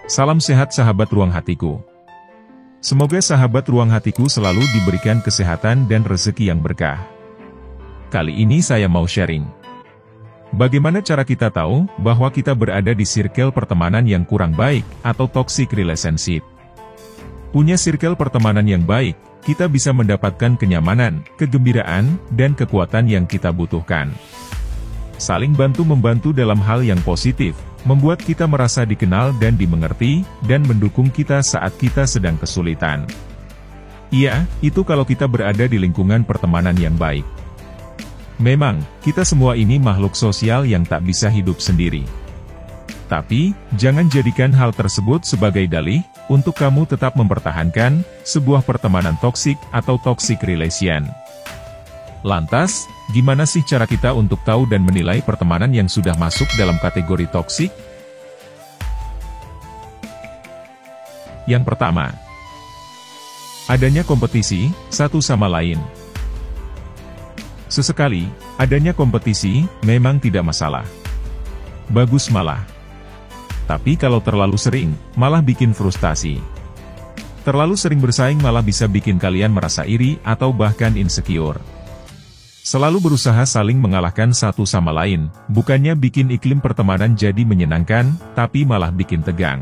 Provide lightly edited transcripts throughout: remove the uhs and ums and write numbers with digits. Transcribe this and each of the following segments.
Salam sehat sahabat ruang hatiku. Semoga sahabat ruang hatiku selalu diberikan kesehatan dan rezeki yang berkah. Kali ini saya mau sharing. Bagaimana cara kita tahu bahwa kita berada di circle pertemanan yang kurang baik atau toxic relationship? Punya circle pertemanan yang baik, kita bisa mendapatkan kenyamanan, kegembiraan, dan kekuatan yang kita butuhkan. Saling bantu-membantu dalam hal yang positif, membuat kita merasa dikenal dan dimengerti, dan mendukung kita saat kita sedang kesulitan. Iya, itu kalau kita berada di lingkungan pertemanan yang baik. Memang, kita semua ini makhluk sosial yang tak bisa hidup sendiri. Tapi, jangan jadikan hal tersebut sebagai dalih, untuk kamu tetap mempertahankan, sebuah pertemanan toksik atau toxic relation. Lantas, gimana sih cara kita untuk tahu dan menilai pertemanan yang sudah masuk dalam kategori toksik? Yang pertama, adanya kompetisi satu sama lain. Sesekali, adanya kompetisi memang tidak masalah. Bagus malah. Tapi kalau terlalu sering, malah bikin frustasi. Terlalu sering bersaing malah bisa bikin kalian merasa iri atau bahkan insecure. Selalu berusaha saling mengalahkan satu sama lain, bukannya bikin iklim pertemanan jadi menyenangkan, tapi malah bikin tegang.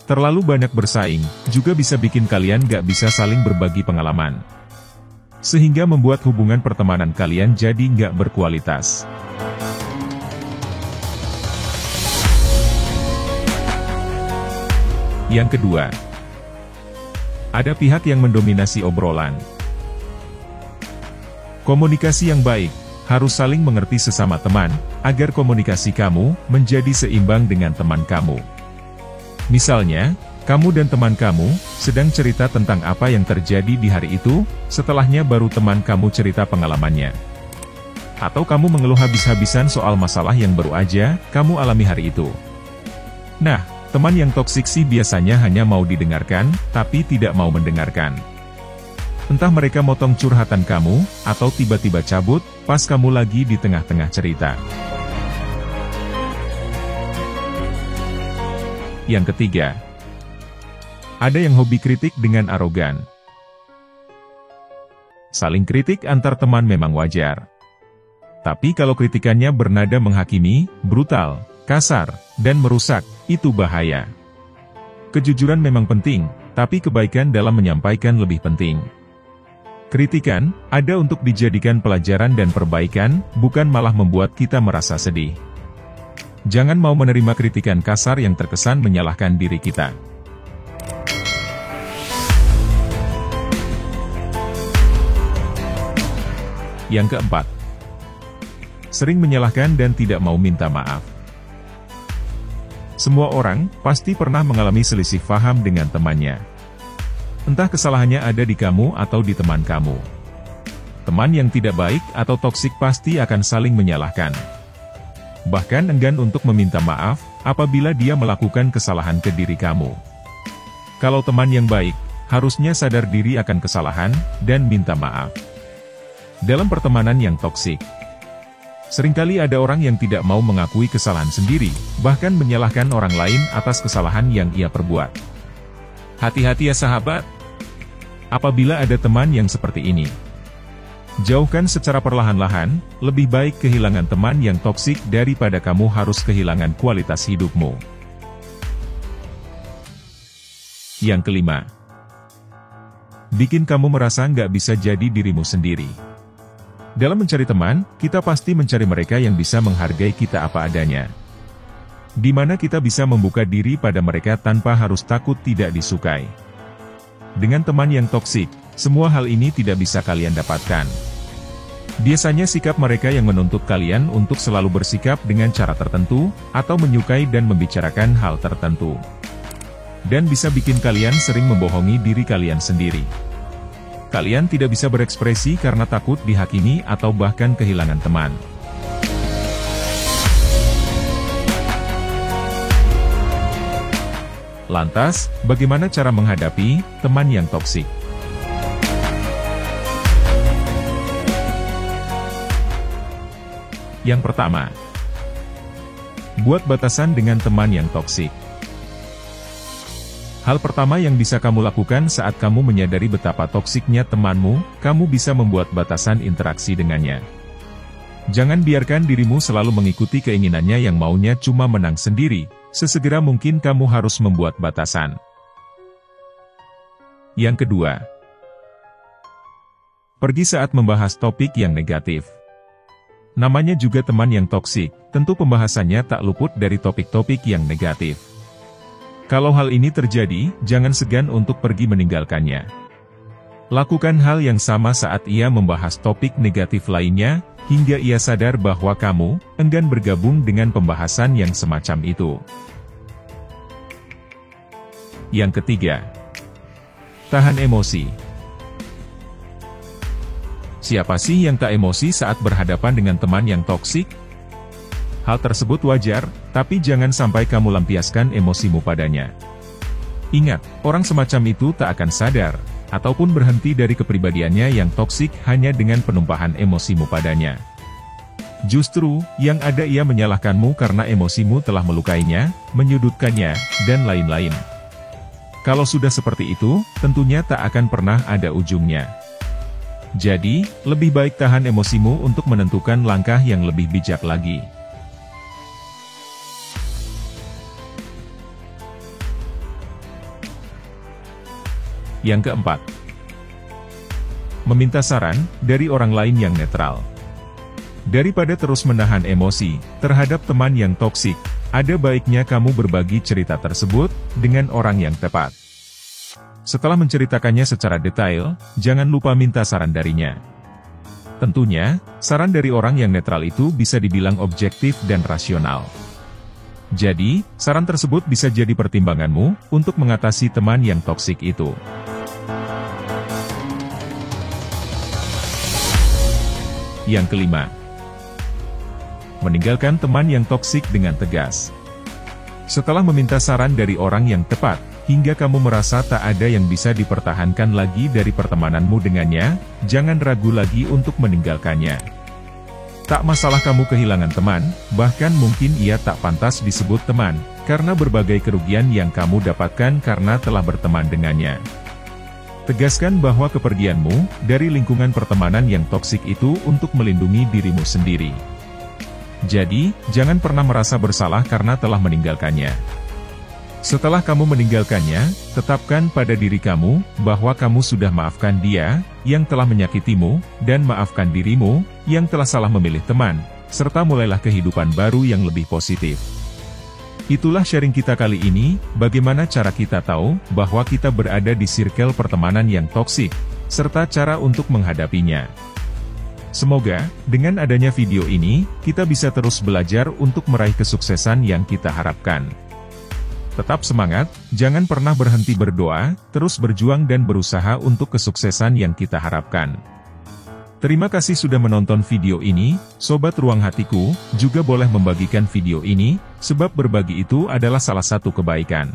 Terlalu banyak bersaing, juga bisa bikin kalian gak bisa saling berbagi pengalaman. Sehingga membuat hubungan pertemanan kalian jadi gak berkualitas. Yang kedua, ada pihak yang mendominasi obrolan. Komunikasi yang baik, harus saling mengerti sesama teman, agar komunikasi kamu menjadi seimbang dengan teman kamu. Misalnya, kamu dan teman kamu sedang cerita tentang apa yang terjadi di hari itu, setelahnya baru teman kamu cerita pengalamannya. Atau kamu mengeluh habis-habisan soal masalah yang baru aja kamu alami hari itu. Nah, teman yang toksik sih biasanya hanya mau didengarkan, tapi tidak mau mendengarkan. Entah mereka motong curhatan kamu, atau tiba-tiba cabut, pas kamu lagi di tengah-tengah cerita. Yang ketiga, ada yang hobi kritik dengan arogan. Saling kritik antar teman memang wajar. Tapi kalau kritikannya bernada menghakimi, brutal, kasar, dan merusak, itu bahaya. Kejujuran memang penting, tapi kebaikan dalam menyampaikan lebih penting. Kritikan, ada untuk dijadikan pelajaran dan perbaikan, bukan malah membuat kita merasa sedih. Jangan mau menerima kritikan kasar yang terkesan menyalahkan diri kita. Yang keempat, sering menyalahkan dan tidak mau minta maaf. Semua orang pasti pernah mengalami selisih paham dengan temannya. Entah kesalahannya ada di kamu atau di teman kamu. Teman yang tidak baik atau toksik pasti akan saling menyalahkan. Bahkan enggan untuk meminta maaf, apabila dia melakukan kesalahan ke diri kamu. Kalau teman yang baik, harusnya sadar diri akan kesalahan, dan minta maaf. Dalam pertemanan yang toksik, seringkali ada orang yang tidak mau mengakui kesalahan sendiri, bahkan menyalahkan orang lain atas kesalahan yang ia perbuat. Hati-hati ya sahabat, apabila ada teman yang seperti ini. Jauhkan secara perlahan-lahan, lebih baik kehilangan teman yang toksik daripada kamu harus kehilangan kualitas hidupmu. Yang kelima, bikin kamu merasa nggak bisa jadi dirimu sendiri. Dalam mencari teman, kita pasti mencari mereka yang bisa menghargai kita apa adanya. Di mana kita bisa membuka diri pada mereka tanpa harus takut tidak disukai. Dengan teman yang toksik, semua hal ini tidak bisa kalian dapatkan. Biasanya sikap mereka yang menuntut kalian untuk selalu bersikap dengan cara tertentu, atau menyukai dan membicarakan hal tertentu. Dan bisa bikin kalian sering membohongi diri kalian sendiri. Kalian tidak bisa berekspresi karena takut dihakimi atau bahkan kehilangan teman. Lantas, bagaimana cara menghadapi teman yang toksik? Yang pertama, buat batasan dengan teman yang toksik. Hal pertama yang bisa kamu lakukan saat kamu menyadari betapa toksiknya temanmu, kamu bisa membuat batasan interaksi dengannya. Jangan biarkan dirimu selalu mengikuti keinginannya yang maunya cuma menang sendiri, sesegera mungkin kamu harus membuat batasan. Yang kedua, pergi saat membahas topik yang negatif. Namanya juga teman yang toksik, tentu pembahasannya tak luput dari topik-topik yang negatif. Kalau hal ini terjadi, jangan segan untuk pergi meninggalkannya. Lakukan hal yang sama saat ia membahas topik negatif lainnya, hingga ia sadar bahwa kamu enggan bergabung dengan pembahasan yang semacam itu. Yang ketiga, tahan emosi. Siapa sih yang tak emosi saat berhadapan dengan teman yang toksik? Hal tersebut wajar, tapi jangan sampai kamu lampiaskan emosimu padanya. Ingat, orang semacam itu tak akan sadar, ataupun berhenti dari kepribadiannya yang toksik hanya dengan penumpahan emosimu padanya. Justru, yang ada ia menyalahkanmu karena emosimu telah melukainya, menyudutkannya, dan lain-lain. Kalau sudah seperti itu, tentunya tak akan pernah ada ujungnya. Jadi, lebih baik tahan emosimu untuk menentukan langkah yang lebih bijak lagi. Yang keempat, meminta saran dari orang lain yang netral. Daripada terus menahan emosi terhadap teman yang toksik, ada baiknya kamu berbagi cerita tersebut dengan orang yang tepat. Setelah menceritakannya secara detail, jangan lupa minta saran darinya. Tentunya, saran dari orang yang netral itu bisa dibilang objektif dan rasional. Jadi, saran tersebut bisa jadi pertimbanganmu untuk mengatasi teman yang toksik itu. Yang kelima, meninggalkan teman yang toksik dengan tegas. Setelah meminta saran dari orang yang tepat, hingga kamu merasa tak ada yang bisa dipertahankan lagi dari pertemananmu dengannya, jangan ragu lagi untuk meninggalkannya. Tak masalah kamu kehilangan teman, bahkan mungkin ia tak pantas disebut teman, karena berbagai kerugian yang kamu dapatkan karena telah berteman dengannya. Tegaskan bahwa kepergianmu dari lingkungan pertemanan yang toksik itu untuk melindungi dirimu sendiri. Jadi, jangan pernah merasa bersalah karena telah meninggalkannya. Setelah kamu meninggalkannya, tetapkan pada diri kamu bahwa kamu sudah maafkan dia yang telah menyakitimu, dan maafkan dirimu yang telah salah memilih teman, serta mulailah kehidupan baru yang lebih positif. Itulah sharing kita kali ini, bagaimana cara kita tahu bahwa kita berada di circle pertemanan yang toksik, serta cara untuk menghadapinya. Semoga, dengan adanya video ini, kita bisa terus belajar untuk meraih kesuksesan yang kita harapkan. Tetap semangat, jangan pernah berhenti berdoa, terus berjuang dan berusaha untuk kesuksesan yang kita harapkan. Terima kasih sudah menonton video ini, Sobat Ruang Hatiku, juga boleh membagikan video ini, sebab berbagi itu adalah salah satu kebaikan.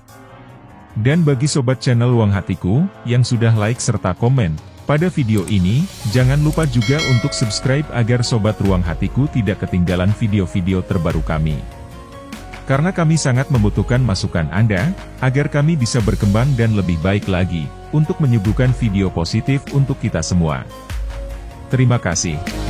Dan bagi Sobat channel Ruang Hatiku, yang sudah like serta komen pada video ini, jangan lupa juga untuk subscribe agar Sobat Ruang Hatiku tidak ketinggalan video-video terbaru kami. Karena kami sangat membutuhkan masukan Anda, agar kami bisa berkembang dan lebih baik lagi, untuk menyuguhkan video positif untuk kita semua. Terima kasih.